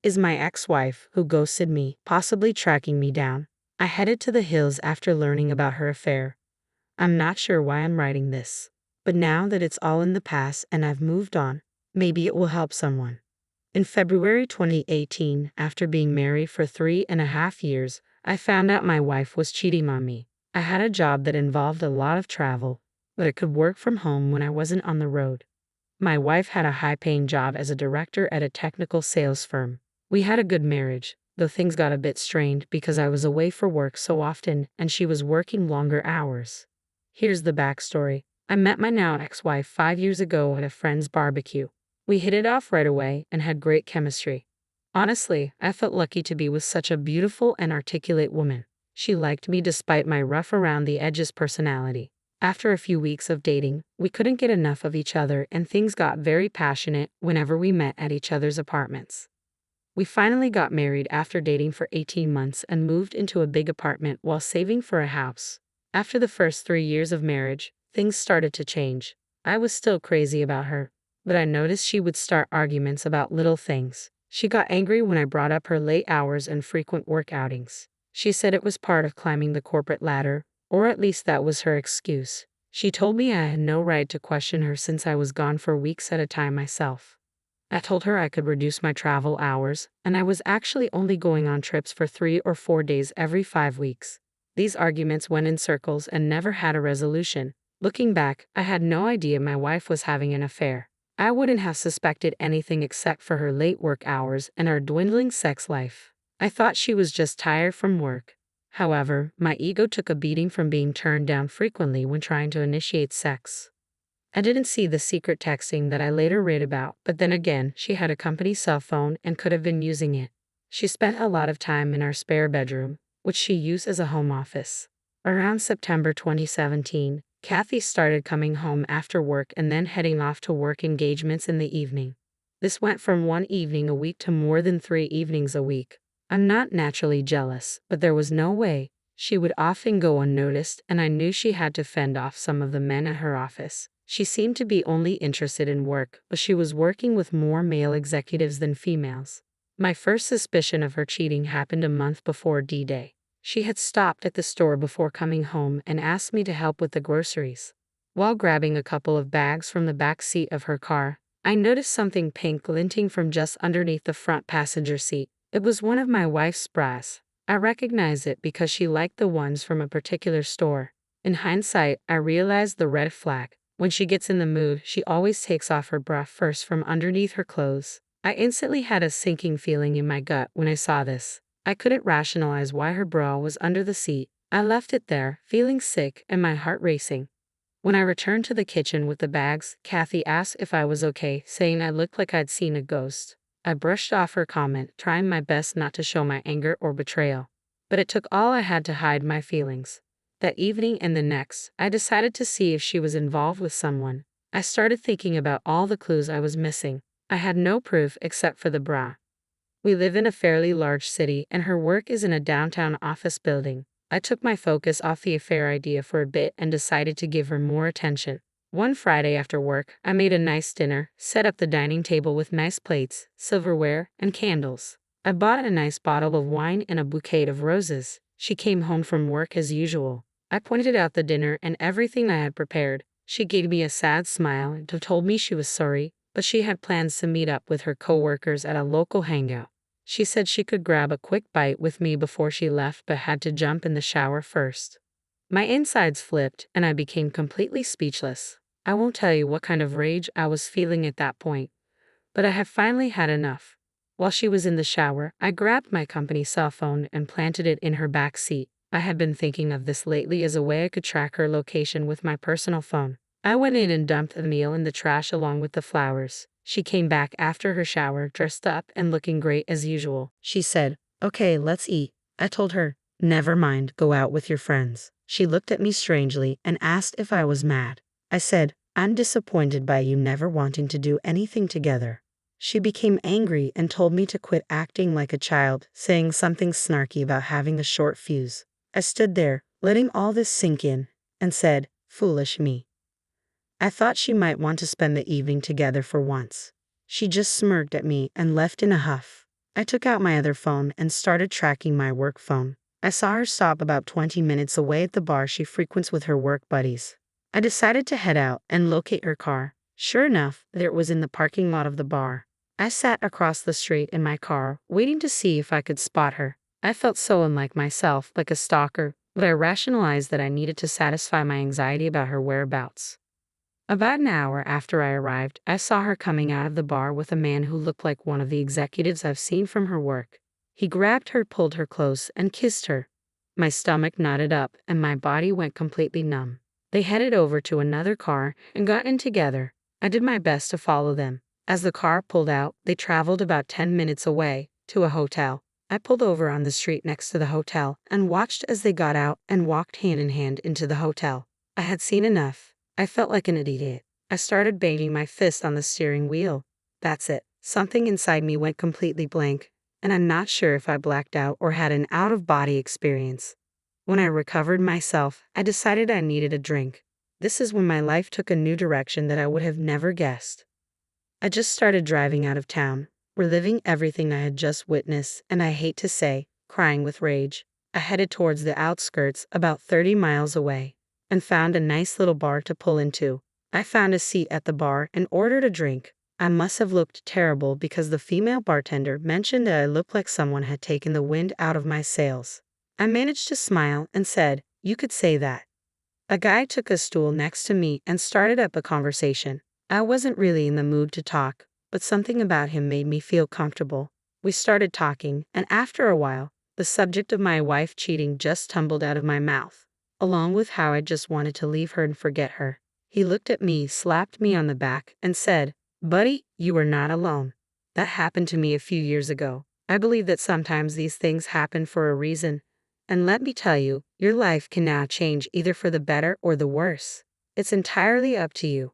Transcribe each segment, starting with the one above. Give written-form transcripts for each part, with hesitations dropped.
Is my ex-wife who ghosted me, possibly tracking me down? I headed to the hills after learning about her affair. I'm not sure why I'm writing this. But now that it's all in the past and I've moved on, maybe it will help someone. In February 2018, after being married for 3.5 years, I found out my wife was cheating on me. I had a job that involved a lot of travel, but I could work from home when I wasn't on the road. My wife had a high-paying job as a director at a technical sales firm. We had a good marriage, though things got a bit strained because I was away for work so often and she was working longer hours. Here's the backstory. I met my now ex-wife 5 years ago at a friend's barbecue. We hit it off right away and had great chemistry. Honestly, I felt lucky to be with such a beautiful and articulate woman. She liked me despite my rough around the edges personality. After a few weeks of dating, we couldn't get enough of each other and things got very passionate whenever we met at each other's apartments. We finally got married after dating for 18 months and moved into a big apartment while saving for a house. After the first 3 years of marriage, things started to change. I was still crazy about her, but I noticed she would start arguments about little things. She got angry when I brought up her late hours and frequent work outings. She said it was part of climbing the corporate ladder, or at least that was her excuse. She told me I had no right to question her since I was gone for weeks at a time myself. I told her I could reduce my travel hours, and I was actually only going on trips for 3 or 4 days every 5 weeks. These arguments went in circles and never had a resolution. Looking back, I had no idea my wife was having an affair. I wouldn't have suspected anything except for her late work hours and our dwindling sex life. I thought she was just tired from work. However, my ego took a beating from being turned down frequently when trying to initiate sex. I didn't see the secret texting that I later read about, but then again, she had a company cell phone and could have been using it. She spent a lot of time in our spare bedroom, which she used as a home office. Around September 2017, Kathy started coming home after work and then heading off to work engagements in the evening. This went from 1 evening a week to more than 3 evenings a week. I'm not naturally jealous, but there was no way. She would often go unnoticed, and I knew she had to fend off some of the men at her office. She seemed to be only interested in work, but she was working with more male executives than females. My first suspicion of her cheating happened a month before D-Day. She had stopped at the store before coming home and asked me to help with the groceries. While grabbing a couple of bags from the back seat of her car, I noticed something pink glinting from just underneath the front passenger seat. It was one of my wife's bras. I recognized it because she liked the ones from a particular store. In hindsight, I realized the red flag. When she gets in the mood, she always takes off her bra first from underneath her clothes. I instantly had a sinking feeling in my gut when I saw this. I couldn't rationalize why her bra was under the seat. I left it there, feeling sick and my heart racing. When I returned to the kitchen with the bags, Kathy asked if I was okay, saying I looked like I'd seen a ghost. I brushed off her comment, trying my best not to show my anger or betrayal. But it took all I had to hide my feelings. That evening and the next, I decided to see if she was involved with someone. I started thinking about all the clues I was missing. I had no proof except for the bra. We live in a fairly large city, and her work is in a downtown office building. I took my focus off the affair idea for a bit and decided to give her more attention. One Friday after work, I made a nice dinner, set up the dining table with nice plates, silverware, and candles. I bought a nice bottle of wine and a bouquet of roses. She came home from work as usual. I pointed out the dinner and everything I had prepared. She gave me a sad smile and told me she was sorry, but she had plans to meet up with her coworkers at a local hangout. She said she could grab a quick bite with me before she left but had to jump in the shower first. My insides flipped and I became completely speechless. I won't tell you what kind of rage I was feeling at that point, but I had finally had enough. While she was in the shower, I grabbed my company cell phone and planted it in her back seat. I had been thinking of this lately as a way I could track her location with my personal phone. I went in and dumped the meal in the trash along with the flowers. She came back after her shower, dressed up and looking great as usual. She said, "Okay, let's eat." I told her, "Never mind, go out with your friends." She looked at me strangely and asked if I was mad. I said, "I'm disappointed by you never wanting to do anything together." She became angry and told me to quit acting like a child, saying something snarky about having a short fuse. I stood there, letting all this sink in, and said, "Foolish me." I thought she might want to spend the evening together for once. She just smirked at me and left in a huff. I took out my other phone and started tracking my work phone. I saw her stop about 20 minutes away at the bar she frequents with her work buddies. I decided to head out and locate her car. Sure enough, there it was in the parking lot of the bar. I sat across the street in my car, waiting to see if I could spot her. I felt so unlike myself, like a stalker, but I rationalized that I needed to satisfy my anxiety about her whereabouts. About an hour after I arrived, I saw her coming out of the bar with a man who looked like one of the executives I've seen from her work. He grabbed her, pulled her close, and kissed her. My stomach knotted up, and my body went completely numb. They headed over to another car and got in together. I did my best to follow them. As the car pulled out, they traveled about 10 minutes away, to a hotel. I pulled over on the street next to the hotel and watched as they got out and walked hand in hand into the hotel. I had seen enough. I felt like an idiot. I started banging my fist on the steering wheel. That's it. Something inside me went completely blank, and I'm not sure if I blacked out or had an out-of-body experience. When I recovered myself, I decided I needed a drink. This is when my life took a new direction that I would have never guessed. I just started driving out of town, reliving everything I had just witnessed, and I hate to say, crying with rage. I headed towards the outskirts, about 30 miles away, and found a nice little bar to pull into. I found a seat at the bar and ordered a drink. I must have looked terrible because the female bartender mentioned that I looked like someone had taken the wind out of my sails. I managed to smile and said, "You could say that." A guy took a stool next to me and started up a conversation. I wasn't really in the mood to talk, but something about him made me feel comfortable. We started talking, and after a while, the subject of my wife cheating just tumbled out of my mouth, along with how I just wanted to leave her and forget her. He looked at me, slapped me on the back, and said, "Buddy, you are not alone. That happened to me a few years ago. I believe that sometimes these things happen for a reason. And let me tell you, your life can now change either for the better or the worse. It's entirely up to you."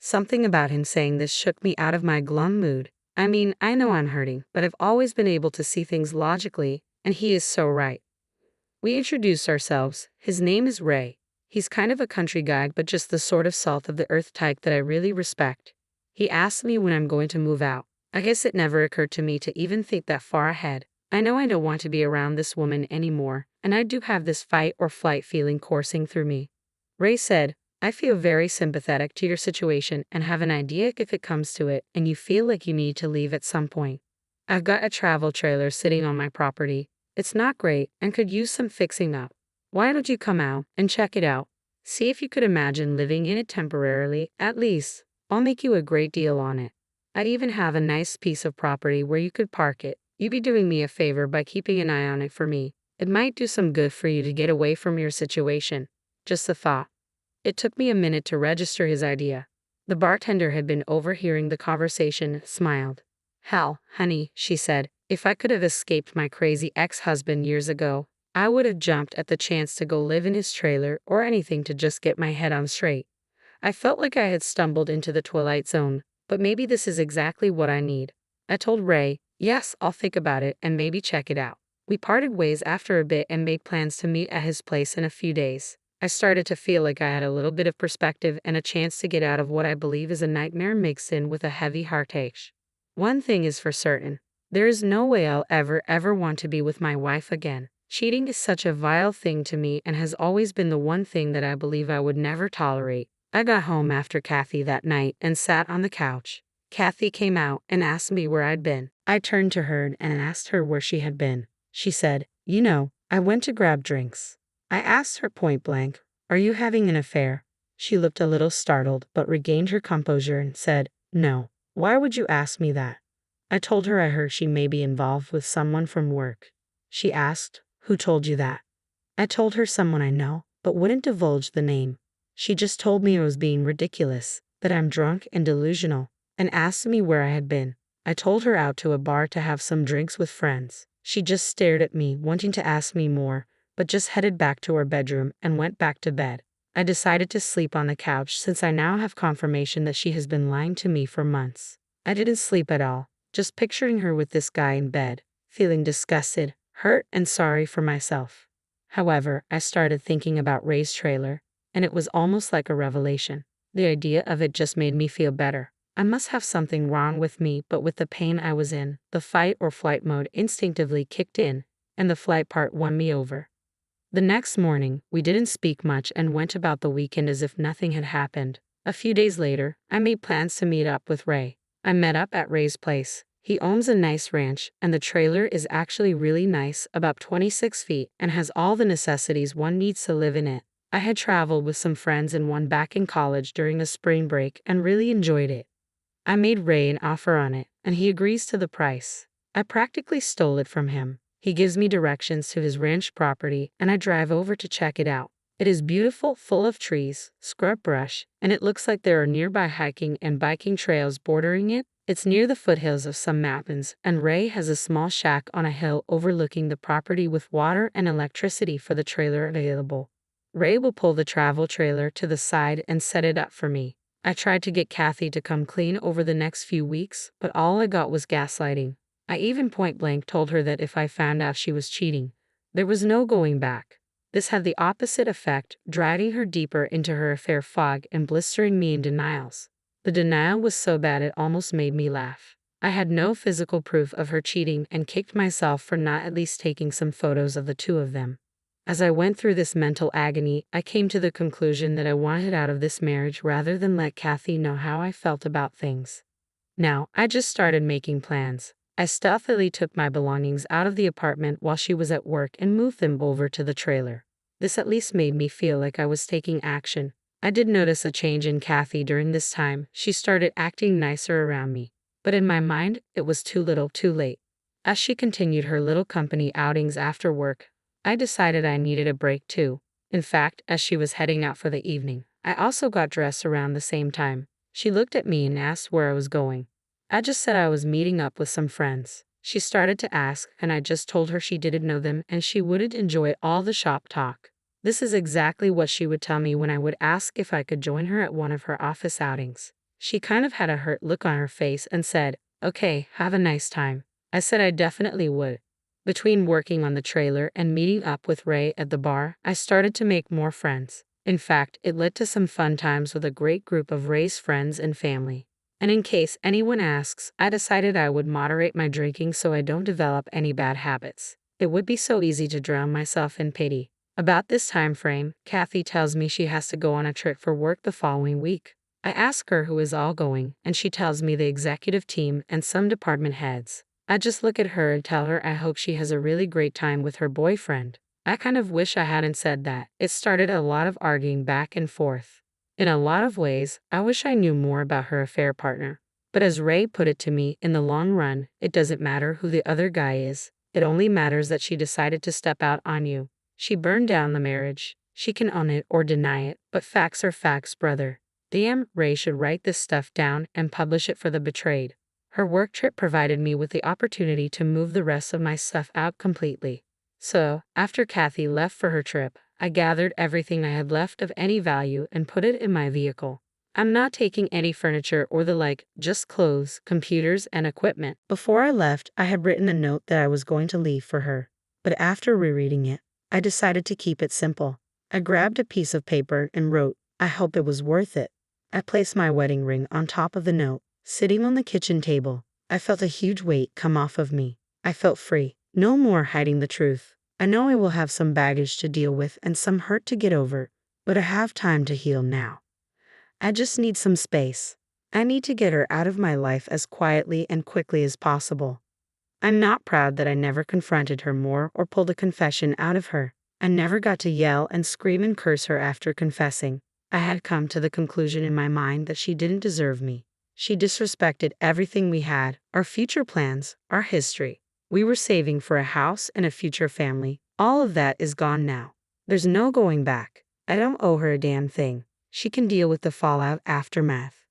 Something about him saying this shook me out of my glum mood. I mean, I know I'm hurting, but I've always been able to see things logically, and he is so right. We introduced ourselves. His name is Ray. He's kind of a country guy, but just the sort of salt of the earth type that I really respect. He asked me when I'm going to move out. I guess it never occurred to me to even think that far ahead. I know I don't want to be around this woman anymore, and I do have this fight or flight feeling coursing through me. Ray said, "I feel very sympathetic to your situation and have an idea if it comes to it and you feel like you need to leave at some point. I've got a travel trailer sitting on my property. It's not great and could use some fixing up. Why don't you come out and check it out? See if you could imagine living in it temporarily, at least. I'll make you a great deal on it. I even have a nice piece of property where you could park it. You'd be doing me a favor by keeping an eye on it for me. It might do some good for you to get away from your situation." Just a thought. It took me a minute to register his idea. The bartender had been overhearing the conversation, smiled. "Hell, honey," she said, "if I could have escaped my crazy ex-husband years ago, I would have jumped at the chance to go live in his trailer or anything to just get my head on straight." I felt like I had stumbled into the twilight zone, but maybe this is exactly what I need. I told Ray, "Yes, I'll think about it and maybe check it out." We parted ways after a bit and made plans to meet at his place in a few days. I started to feel like I had a little bit of perspective and a chance to get out of what I believe is a nightmare mixed in with a heavy heartache. One thing is for certain. There is no way I'll ever want to be with my wife again. Cheating is such a vile thing to me and has always been the one thing that I believe I would never tolerate. I got home after Kathy that night and sat on the couch. Kathy came out and asked me where I'd been. I turned to her and asked her where she had been. She said, "You know, I went to grab drinks." I asked her point blank, "Are you having an affair?" She looked a little startled but regained her composure and said, "No. Why would you ask me that?" I told her I heard she may be involved with someone from work. She asked, "Who told you that?" I told her someone I know, but wouldn't divulge the name. She just told me I was being ridiculous, that I'm drunk and delusional, and asked me where I had been. I told her out to a bar to have some drinks with friends. She just stared at me, wanting to ask me more, but just headed back to her bedroom and went back to bed. I decided to sleep on the couch since I now have confirmation that she has been lying to me for months. I didn't sleep at all, just picturing her with this guy in bed, feeling disgusted, hurt, and sorry for myself. However, I started thinking about Ray's trailer, and it was almost like a revelation. The idea of it just made me feel better. I must have something wrong with me, but with the pain I was in, the fight or flight mode instinctively kicked in, and the flight part won me over. The next morning, we didn't speak much and went about the weekend as if nothing had happened. A few days later, I made plans to meet up with Ray. I met up at Ray's place. He owns a nice ranch, and the trailer is actually really nice, about 26 feet, and has all the necessities one needs to live in it. I had traveled with some friends and one back in college during a spring break and really enjoyed it. I made Ray an offer on it, and he agrees to the price. I practically stole it from him. He gives me directions to his ranch property, and I drive over to check it out. It is beautiful, full of trees, scrub brush, and it looks like there are nearby hiking and biking trails bordering it. It's near the foothills of some mountains, and Ray has a small shack on a hill overlooking the property with water and electricity for the trailer available. Ray will pull the travel trailer to the side and set it up for me. I tried to get Kathy to come clean over the next few weeks, but all I got was gaslighting. I even point blank told her that if I found out she was cheating, there was no going back. This had the opposite effect, dragging her deeper into her affair fog and blistering me in denials. The denial was so bad it almost made me laugh. I had no physical proof of her cheating and kicked myself for not at least taking some photos of the two of them. As I went through this mental agony, I came to the conclusion that I wanted out of this marriage rather than let Kathy know how I felt about things. Now, I just started making plans. I stealthily took my belongings out of the apartment while she was at work and moved them over to the trailer. This at least made me feel like I was taking action. I did notice a change in Kathy during this time. She started acting nicer around me. But in my mind, it was too little too late. As she continued her little company outings after work, I decided I needed a break too. In fact, as she was heading out for the evening, I also got dressed around the same time. She looked at me and asked where I was going. I just said I was meeting up with some friends. She started to ask, and I just told her she didn't know them and she wouldn't enjoy all the shop talk. This is exactly what she would tell me when I would ask if I could join her at one of her office outings. She kind of had a hurt look on her face and said, "Okay, have a nice time." I said I definitely would. Between working on the trailer and meeting up with Ray at the bar, I started to make more friends. In fact, it led to some fun times with a great group of Ray's friends and family. And in case anyone asks, I decided I would moderate my drinking so I don't develop any bad habits. It would be so easy to drown myself in pity. About this time frame, Kathy tells me she has to go on a trip for work the following week. I ask her who is all going, and she tells me the executive team and some department heads. I just look at her and tell her I hope she has a really great time with her boyfriend. I kind of wish I hadn't said that. It started a lot of arguing back and forth. In a lot of ways, I wish I knew more about her affair partner. But as Ray put it to me, in the long run, it doesn't matter who the other guy is. It only matters that she decided to step out on you. She burned down the marriage. She can own it or deny it, but facts are facts, brother. Damn, Ray should write this stuff down and publish it for the betrayed. Her work trip provided me with the opportunity to move the rest of my stuff out completely. So, after Kathy left for her trip, I gathered everything I had left of any value and put it in my vehicle. I'm not taking any furniture or the like, just clothes, computers, and equipment. Before I left, I had written a note that I was going to leave for her. But after rereading it, I decided to keep it simple. I grabbed a piece of paper and wrote, "I hope it was worth it." I placed my wedding ring on top of the note, sitting on the kitchen table. I felt a huge weight come off of me. I felt free. No more hiding the truth. I know I will have some baggage to deal with and some hurt to get over, but I have time to heal now. I just need some space. I need to get her out of my life as quietly and quickly as possible. I'm not proud that I never confronted her more or pulled a confession out of her. I never got to yell and scream and curse her after confessing. I had come to the conclusion in my mind that she didn't deserve me. She disrespected everything we had, our future plans, our history. We were saving for a house and a future family. All of that is gone now. There's no going back. I don't owe her a damn thing. She can deal with the fallout aftermath.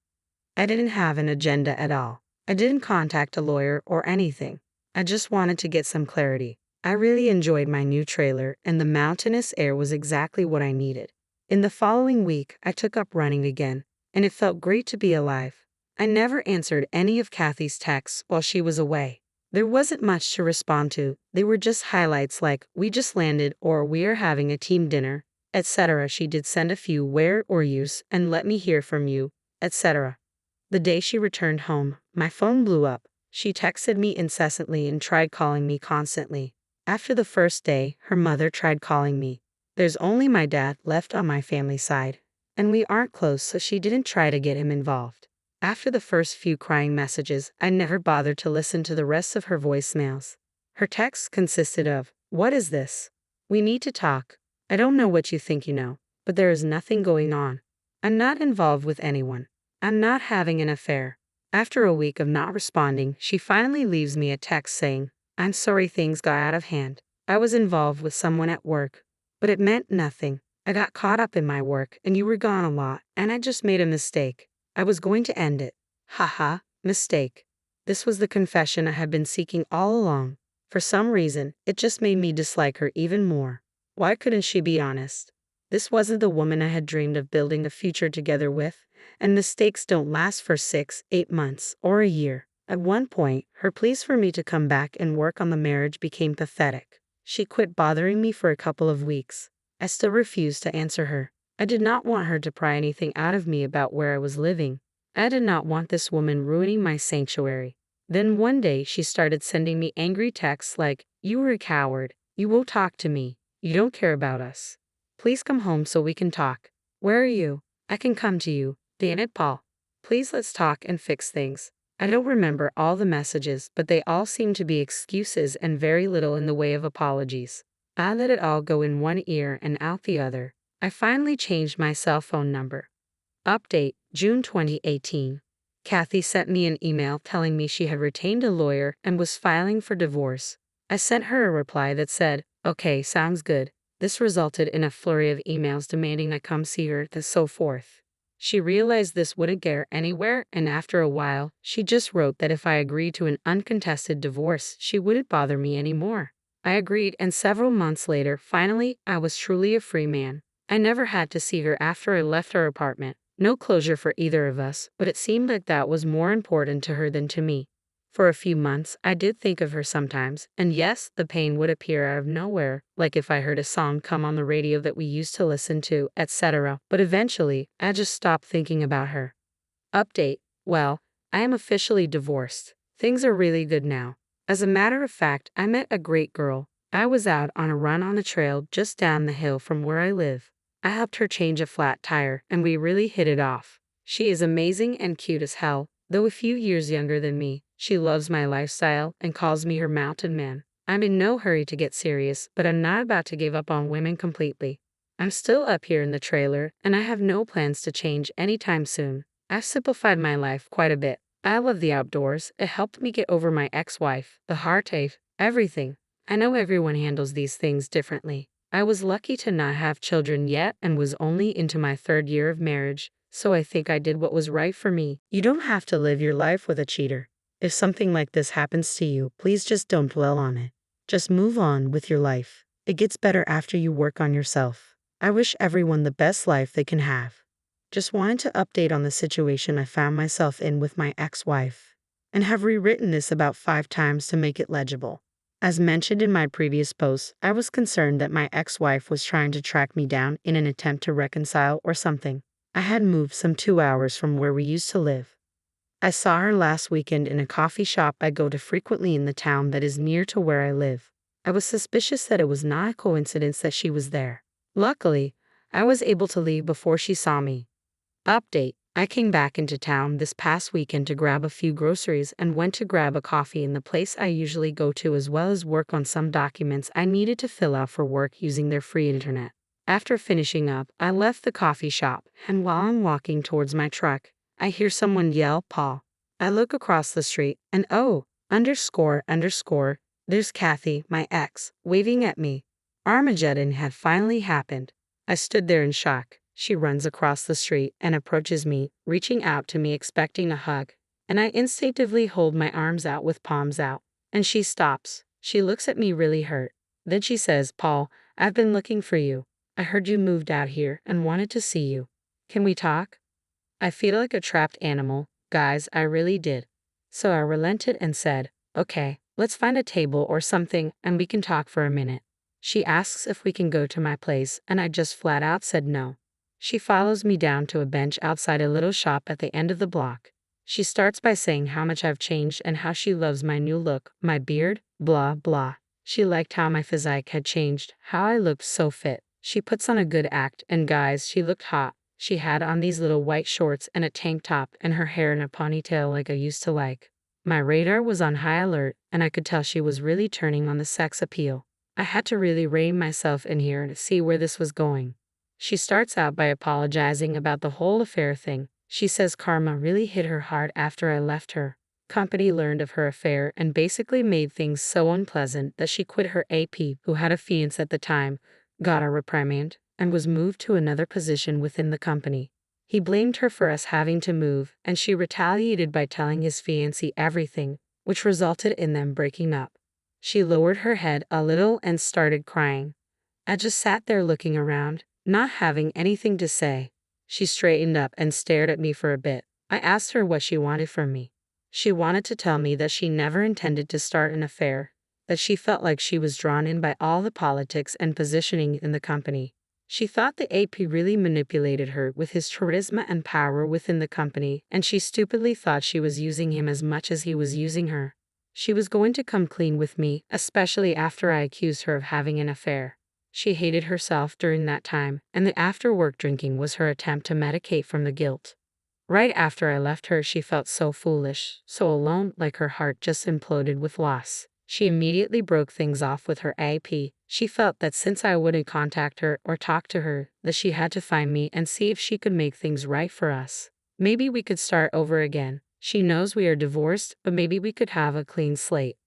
I didn't have an agenda at all. I didn't contact a lawyer or anything. I just wanted to get some clarity. I really enjoyed my new trailer, and the mountainous air was exactly what I needed. In the following week, I took up running again, and it felt great to be alive. I never answered any of Kathy's texts while she was away. There wasn't much to respond to. They were just highlights like, "We just landed," or "We are having a team dinner," etc. She did send a few "where" or "use," and "let me hear from you," etc. The day she returned home, my phone blew up. She texted me incessantly and tried calling me constantly. After the first day, her mother tried calling me. There's only my dad left on my family side, and we aren't close, so she didn't try to get him involved. After the first few crying messages, I never bothered to listen to the rest of her voicemails. Her texts consisted of, "What is this? We need to talk. I don't know what you think you know, but there is nothing going on. I'm not involved with anyone. I'm not having an affair." After a week of not responding, she finally leaves me a text saying, "I'm sorry things got out of hand. I was involved with someone at work, but it meant nothing. I got caught up in my work and you were gone a lot, and I just made a mistake. I was going to end it. Haha, mistake." This was the confession I had been seeking all along. For some reason, it just made me dislike her even more. Why couldn't she be honest? This wasn't the woman I had dreamed of building a future together with, and mistakes don't last for 6, 8 months, or a year. At one point, her pleas for me to come back and work on the marriage became pathetic. She quit bothering me for a couple of weeks. I still refused to answer her. I did not want her to pry anything out of me about where I was living. I did not want this woman ruining my sanctuary. Then one day she started sending me angry texts like, "You were a coward. You won't talk to me. You don't care about us. Please come home so we can talk. Where are you? I can come to you. Damn it, Paul. Please let's talk and fix things." I don't remember all the messages, but they all seemed to be excuses and very little in the way of apologies. I let it all go in one ear and out the other. I finally changed my cell phone number. Update, June 2018. Kathy sent me an email telling me she had retained a lawyer and was filing for divorce. I sent her a reply that said, "Okay, sounds good." This resulted in a flurry of emails demanding I come see her and so forth. She realized this wouldn't get her anywhere, and after a while, she just wrote that if I agreed to an uncontested divorce, she wouldn't bother me anymore. I agreed, and several months later, finally, I was truly a free man. I never had to see her after I left our apartment. No closure for either of us, but it seemed like that was more important to her than to me. For a few months, I did think of her sometimes, and yes, the pain would appear out of nowhere, like if I heard a song come on the radio that we used to listen to, etc. But eventually, I just stopped thinking about her. Update, well, I am officially divorced. Things are really good now. As a matter of fact, I met a great girl. I was out on a run on a trail just down the hill from where I live. I helped her change a flat tire, and we really hit it off. She is amazing and cute as hell, though a few years younger than me. She loves my lifestyle and calls me her mountain man. I'm in no hurry to get serious, but I'm not about to give up on women completely. I'm still up here in the trailer, and I have no plans to change anytime soon. I've simplified my life quite a bit. I love the outdoors. It helped me get over my ex-wife, the heartache, everything. I know everyone handles these things differently. I was lucky to not have children yet and was only into my 3rd year of marriage, so I think I did what was right for me. You don't have to live your life with a cheater. If something like this happens to you, please just don't dwell on it. Just move on with your life. It gets better after you work on yourself. I wish everyone the best life they can have. Just wanted to update on the situation I found myself in with my ex-wife, and have rewritten this about 5 times to make it legible. As mentioned in my previous post, I was concerned that my ex-wife was trying to track me down in an attempt to reconcile or something. I had moved some 2 hours from where we used to live. I saw her last weekend in a coffee shop I go to frequently in the town that is near to where I live. I was suspicious that it was not a coincidence that she was there. Luckily, I was able to leave before she saw me. Update, I came back into town this past weekend to grab a few groceries and went to grab a coffee in the place I usually go to, as well as work on some documents I needed to fill out for work using their free internet. After finishing up, I left the coffee shop, and while I'm walking towards my truck, I hear someone yell, "Paul." I look across the street, and oh, there's Kathy, my ex, waving at me. Armageddon had finally happened. I stood there in shock. She runs across the street and approaches me, reaching out to me expecting a hug, and I instinctively hold my arms out with palms out. And she stops. She looks at me really hurt. Then she says, "Paul, I've been looking for you. I heard you moved out here and wanted to see you. Can we talk?" I feel like a trapped animal, guys, I really did. So I relented and said, "Okay, let's find a table or something and we can talk for a minute." She asks if we can go to my place, and I just flat out said no. She follows me down to a bench outside a little shop at the end of the block. She starts by saying how much I've changed and how she loves my new look, my beard, blah, blah. She liked how my physique had changed, how I looked so fit. She puts on a good act, and guys, she looked hot. She had on these little white shorts and a tank top and her hair in a ponytail like I used to like. My radar was on high alert, and I could tell she was really turning on the sex appeal. I had to really rein myself in here to see where this was going. She starts out by apologizing about the whole affair thing. She says karma really hit her hard after I left her. Company learned of her affair and basically made things so unpleasant that she quit her AP, who had a fiancé at the time, got a reprimand, and was moved to another position within the company. He blamed her for us having to move, and she retaliated by telling his fiancé everything, which resulted in them breaking up. She lowered her head a little and started crying. I just sat there looking around, not having anything to say. She straightened up and stared at me for a bit. I asked her what she wanted from me. She wanted to tell me that she never intended to start an affair, that she felt like she was drawn in by all the politics and positioning in the company. She thought the AP really manipulated her with his charisma and power within the company, and she stupidly thought she was using him as much as he was using her. She was going to come clean with me, especially after I accused her of having an affair. She hated herself during that time, and the after-work drinking was her attempt to medicate from the guilt. Right after I left her, she felt so foolish, so alone, like her heart just imploded with loss. She immediately broke things off with her AP. She felt that since I wouldn't contact her or talk to her, that she had to find me and see if she could make things right for us. Maybe we could start over again. She knows we are divorced, but maybe we could have a clean slate.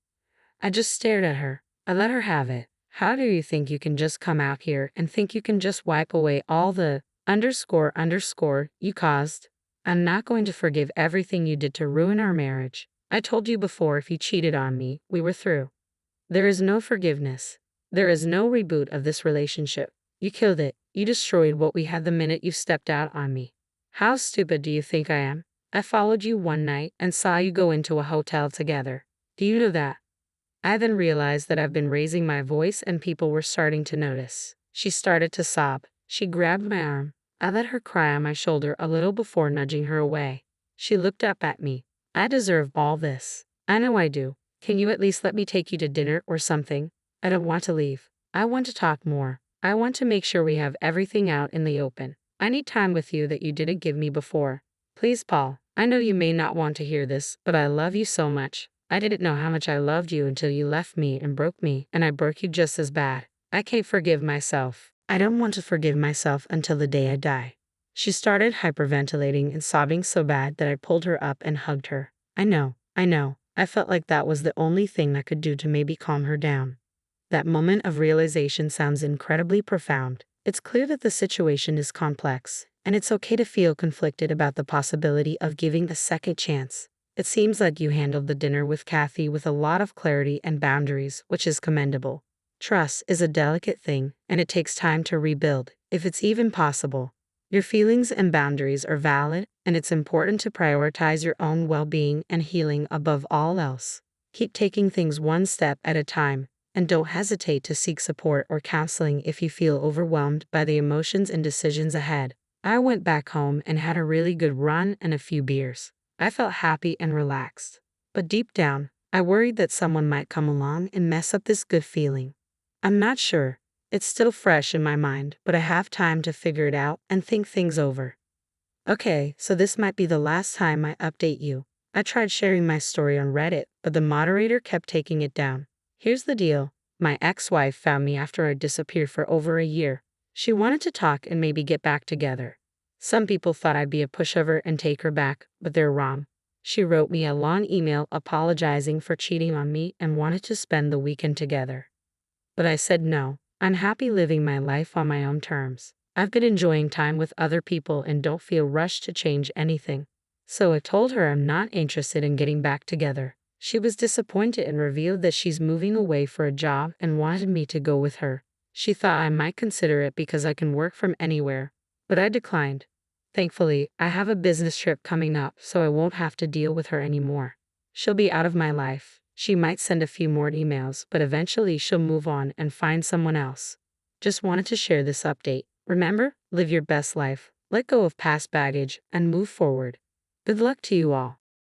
I just stared at her. I let her have it. How do you think you can just come out here and think you can just wipe away all the __ you caused? I'm not going to forgive everything you did to ruin our marriage. I told you before, if you cheated on me, we were through. There is no forgiveness. There is no reboot of this relationship. You killed it. You destroyed what we had the minute you stepped out on me. How stupid do you think I am? I followed you one night and saw you go into a hotel together. Do you know that? I then realized that I've been raising my voice and people were starting to notice. She started to sob. She grabbed my arm. I let her cry on my shoulder a little before nudging her away. She looked up at me. I deserve all this. I know I do. Can you at least let me take you to dinner or something? I don't want to leave. I want to talk more. I want to make sure we have everything out in the open. I need time with you that you didn't give me before. Please, Paul. I know you may not want to hear this, but I love you so much. I didn't know how much I loved you until you left me and broke me, and I broke you just as bad. I can't forgive myself. I don't want to forgive myself until the day I die. She started hyperventilating and sobbing so bad that I pulled her up and hugged her. I know. I felt like that was the only thing I could do to maybe calm her down. That moment of realization sounds incredibly profound. It's clear that the situation is complex, and it's okay to feel conflicted about the possibility of giving a second chance. It seems like you handled the dinner with Kathy with a lot of clarity and boundaries, which is commendable. Trust is a delicate thing, and it takes time to rebuild, if it's even possible. Your feelings and boundaries are valid, and it's important to prioritize your own well-being and healing above all else. Keep taking things one step at a time, and don't hesitate to seek support or counseling if you feel overwhelmed by the emotions and decisions ahead. I went back home and had a really good run and a few beers. I felt happy and relaxed. But deep down, I worried that someone might come along and mess up this good feeling. I'm not sure. It's still fresh in my mind, but I have time to figure it out and think things over. Okay, so this might be the last time I update you. I tried sharing my story on Reddit, but the moderator kept taking it down. Here's the deal. My ex-wife found me after I disappeared for over a year. She wanted to talk and maybe get back together. Some people thought I'd be a pushover and take her back, but they're wrong. She wrote me a long email apologizing for cheating on me and wanted to spend the weekend together. But I said no. I'm happy living my life on my own terms. I've been enjoying time with other people and don't feel rushed to change anything. So I told her I'm not interested in getting back together. She was disappointed and revealed that she's moving away for a job and wanted me to go with her. She thought I might consider it because I can work from anywhere, but I declined. Thankfully, I have a business trip coming up, so I won't have to deal with her anymore. She'll be out of my life. She might send a few more emails, but eventually she'll move on and find someone else. Just wanted to share this update. Remember, live your best life, let go of past baggage, and move forward. Good luck to you all.